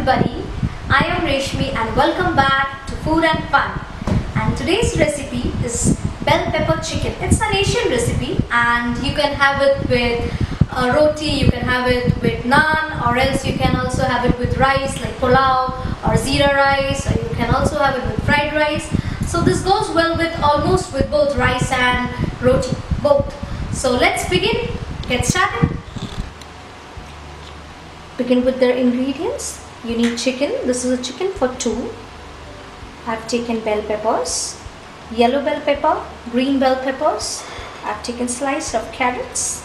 everybody, I am Reshmi and welcome back to Food and Fun. And today's recipe is bell pepper chicken. It's an Asian recipe and you can have it with roti, you can have it with naan, or else you can also have it with rice like pulao or zira rice, or you can also have it with fried rice. So this goes well with almost with both rice and roti, both. So let's begin, get started. Begin with the ingredients. You need chicken. This is a chicken for 2. I've taken bell peppers, yellow bell pepper, green bell peppers. I've taken slice of carrots,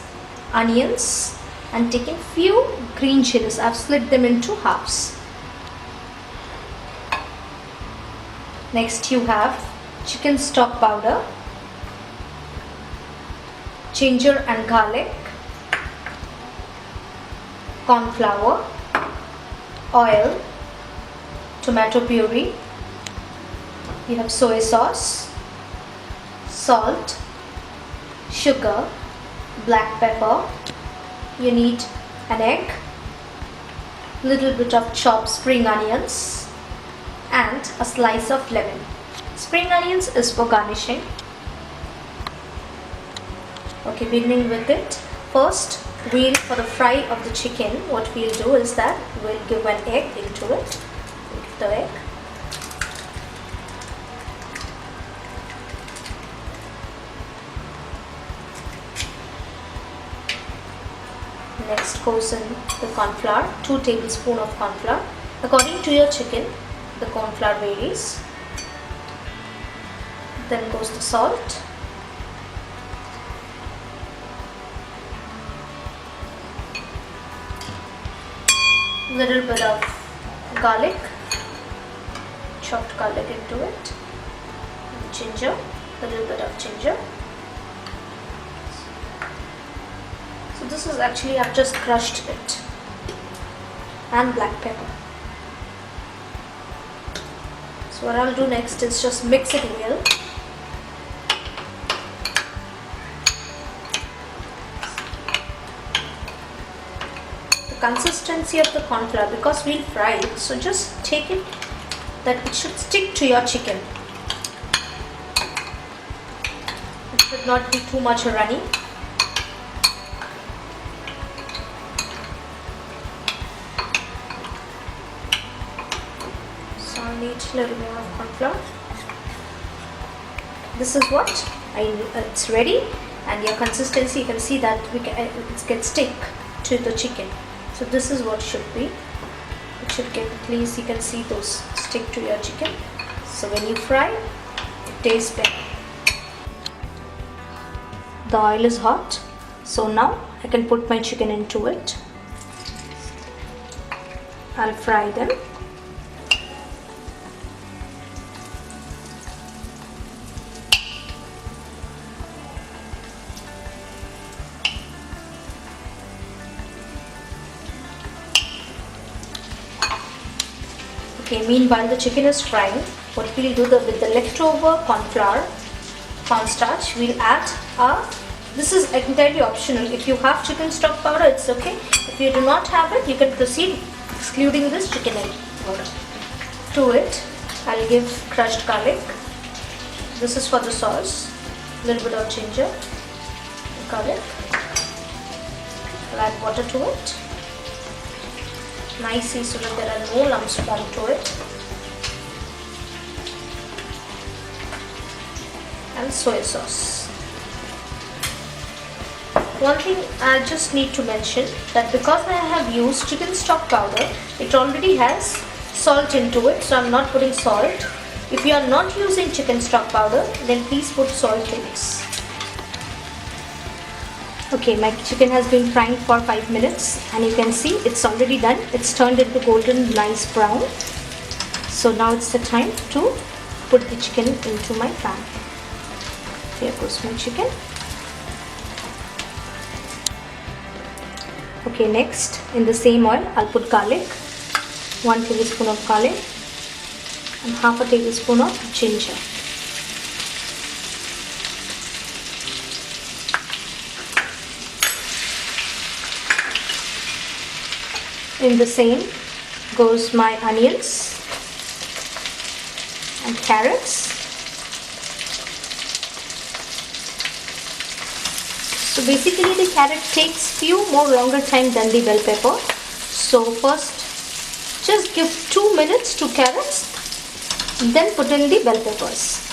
onions, and taken few green chilies. I've split them into halves. Next you have chicken stock powder, ginger and garlic, corn flour, oil, tomato puree, you have soy sauce, salt, sugar, black pepper, you need an egg, little bit of chopped spring onions and a slice of lemon. Spring onions is for garnishing. Okay, beginning with it. First, for the fry of the chicken, what we'll do is that we'll give an egg into it. We'll give the egg. Next goes in the corn flour, 2 tablespoons of corn flour. According to your chicken, the corn flour varies. Then goes the salt. Little bit of garlic, chopped garlic into it, ginger, a little bit of ginger. So this is actually, I've just crushed it, and black pepper. So what I'll do next is just mix it well. Consistency of the corn flour, because we'll fry it, so just take it that it should stick to your chicken. It should not be too much runny. So I need a little more of corn flour. This is what it's ready, and your consistency, you can see that it gets stick to the chicken. So this is what should be. It should get, at least you can see those stick to your chicken. So when you fry, it tastes better. The oil is hot. So now I can put my chicken into it. I'll fry them. Okay, meanwhile the chicken is frying, what we'll do with the leftover cornstarch, we'll add this is entirely optional. If you have chicken stock powder, it's okay. If you do not have it, you can proceed excluding this chicken powder. To it, I'll give crushed garlic. This is for the sauce. A little bit of ginger, garlic. I'll add water to it nicely so that there are no lumps formed to it, and soy sauce. One thing I just need to mention, that because I have used chicken stock powder, it already has salt into it, so I'm not putting salt. If you are not using chicken stock powder, then please put salt in this. Okay, my chicken has been frying for 5 minutes and you can see it's already done. It's turned into golden nice brown. So now it's the time to put the chicken into my pan. Here goes my chicken. Okay, next in the same oil I'll put garlic, 1 tablespoon of garlic and half a tablespoon of ginger. In the same, goes my onions and carrots. So basically the carrot takes few more longer time than the bell pepper. So first just give 2 minutes to carrots, then put in the bell peppers.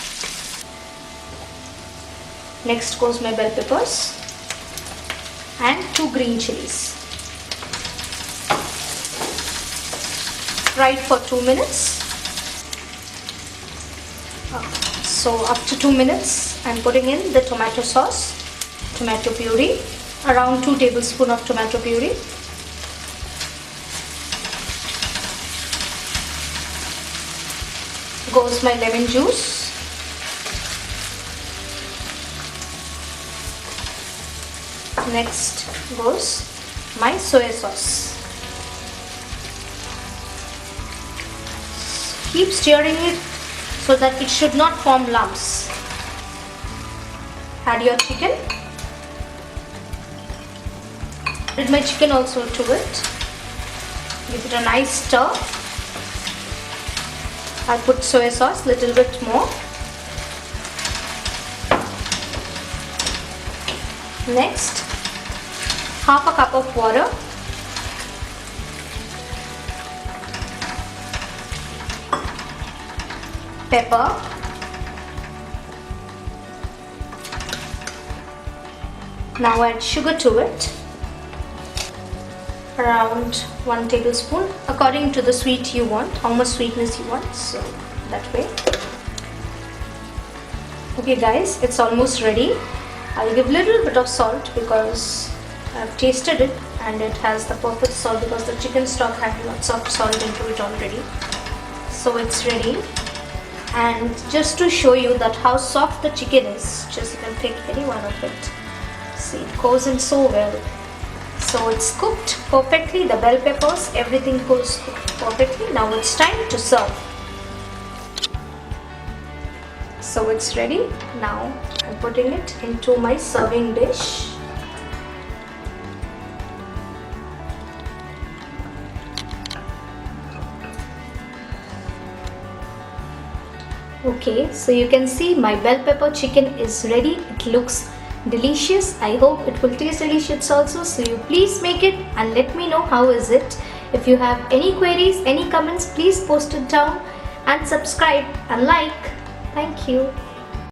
Next goes my bell peppers and 2 green chilies. Fry it for 2 minutes. So after 2 minutes I'm putting in the tomato sauce, tomato puree, around 2 tablespoons of tomato puree. Goes my lemon juice. Next goes my soy sauce. Keep stirring it so that it should not form lumps. Add your chicken. Add my chicken also to it. Give it a nice stir. I put soy sauce little bit more. Next, half a cup of water. Pepper. Now add sugar to it. Around 1 tablespoon according to the sweet you want, how much sweetness you want, so that way. Okay guys, it's almost ready. I'll give little bit of salt because I've tasted it and it has the perfect salt because the chicken stock had lots of salt into it already. So it's ready. And just to show you that how soft the chicken is, just you can take any one of it. See, it goes in so well. So it's cooked perfectly, the bell peppers, everything goes cooked perfectly. Now it's time to serve. So it's ready. Now I'm putting it into my serving dish. Okay, so you can see my bell pepper chicken is ready. It looks delicious. I hope it will taste delicious also. So you please make it and let me know how is it. If you have any queries, any comments, please post it down and subscribe and like. Thank you.